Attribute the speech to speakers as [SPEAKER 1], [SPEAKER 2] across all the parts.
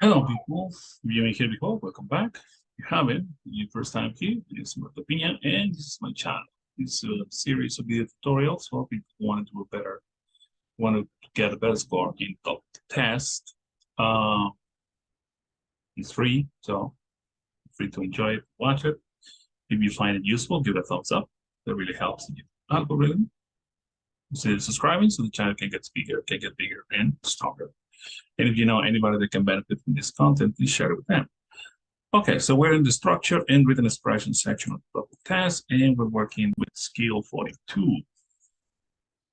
[SPEAKER 1] Hello, people. If you ain't here before, welcome back. If you haven't, your first time here, it's my opinion, and this is my channel. It's a series of video tutorials for people who want to do a better, want to get a better score in top test. Uh, it's free, so free to enjoy it, watch it. If you find it useful, give it a thumbs up. That really helps the algorithm. Consider subscribing so the channel can get bigger and stronger. And if you know anybody that can benefit from this content, please share it with them. Okay, so we're in the structure and written expression section of the test, and we're working with skill 42.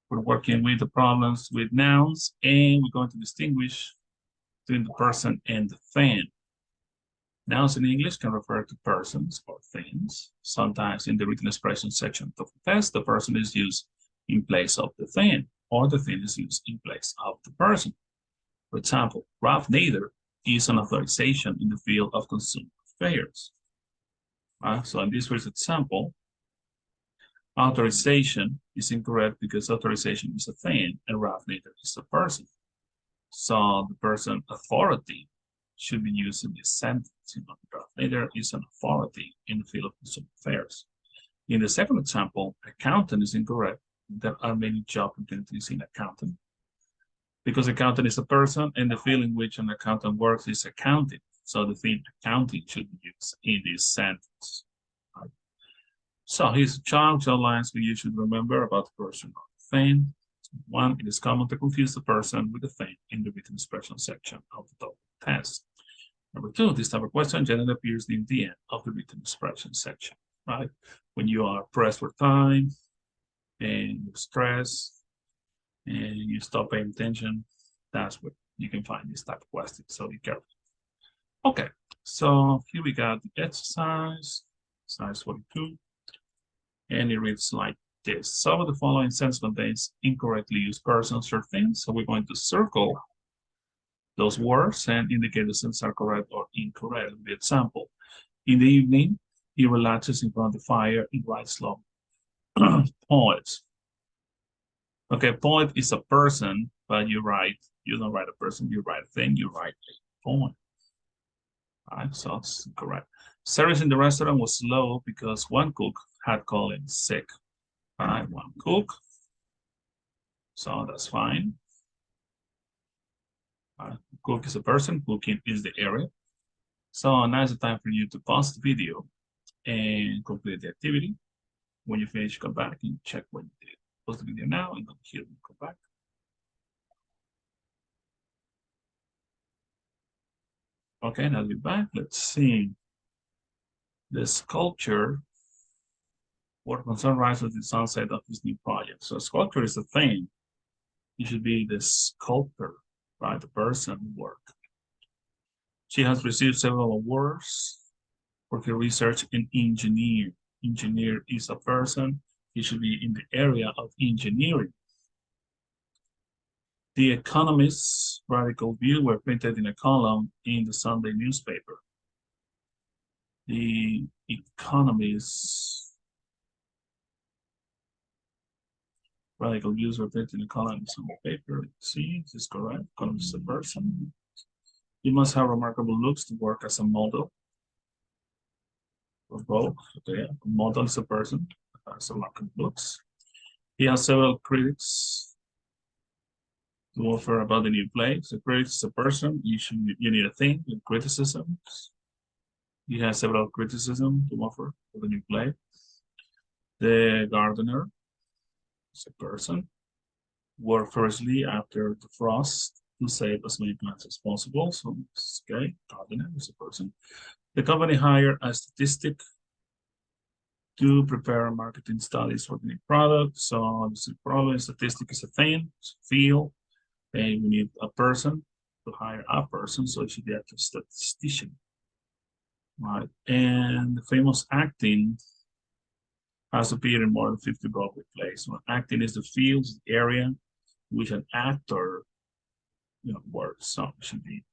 [SPEAKER 1] We're working with the problems with nouns, and we're going to distinguish between the person and the thing. Nouns in English can refer to persons or things. Sometimes in the written expression section of the test, the person is used in place of the thing, or the thing is used in place of the person. For example, Ralph Nader is an authorization in the field of consumer affairs. So in this first example, authorization is incorrect because authorization is a thing and Ralph Nader is a person. So the person authority should be used in this sentence. Ralph Nader is an authority in the field of consumer affairs. In the second example, accountant is incorrect. There are many job opportunities in accounting because accountant is a person and the field in which an accountant works is accounting. So the thing accounting should be used in this sentence. Right? So here's a child lines you should remember about the person or the thing. One, it is common to confuse the person with the thing in the written expression section of the TOEFL test. Number two, this type of question generally appears near the end of the written expression section, right? When you are pressed for time and you're stressed and you stop paying attention, that's where you can find this type of question. So be careful. Okay, so here we got the exercise 42, and it reads like this. Some of the following sentence contains incorrectly used persons or things, so we're going to circle those words and indicate the sentences are correct or incorrect. The example, in the evening, he relaxes in front of the fire and writes long poets. Okay, poet is a person, but you don't write a person, you write a thing, you write a poem. All right, so it's correct. Service in the restaurant was slow because one cook had called in sick. All right, one cook. So that's fine. Cook is a person, cooking is the area. So now is the time for you to pause the video and complete the activity. When you finish, come back and check what you did. Pause the video now and here we come back. Okay, now we're back. Let's see. The sculpture work on sunrise at the sunset of this new project. So sculpture is a thing. You should be the sculptor, right? The person work. She has received several awards for her research in engineer. Engineer is a person. He should be in the area of engineering. The Economist's radical view were printed in a column in the Sunday newspaper. The Economist's radical views were printed in a column in the Sunday paper. See, this is correct. Economist is a person. He must have remarkable looks to work as a model. For both, okay, a model is a person that has remarkable looks. He has several critics to offer about the new play. So critic is a person. You need a thing with criticisms. He has several criticisms to offer for the new play. The gardener is a person. Work firstly after the frost to save as many plants as possible. So okay, gardener is a person. The company hired a statistic to prepare marketing studies for the new product. So this problem statistic is a thing, it's a field, and we need a person to hire a person, so it should be a statistician. Right. And the famous acting has appeared in more than 50 Broadway plays. So acting is the field, the area in which an actor works. So it should be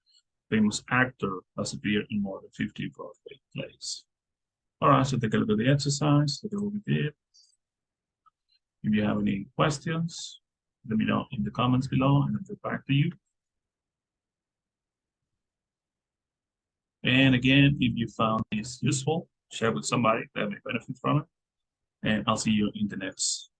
[SPEAKER 1] famous actor has appeared in more than 50 Broadway plays. All right, so take a look at the exercise, look at what we did. If you have any questions, let me know in the comments below and I'll get back to you. And again, if you found this useful, share with somebody that may benefit from it. And I'll see you in the next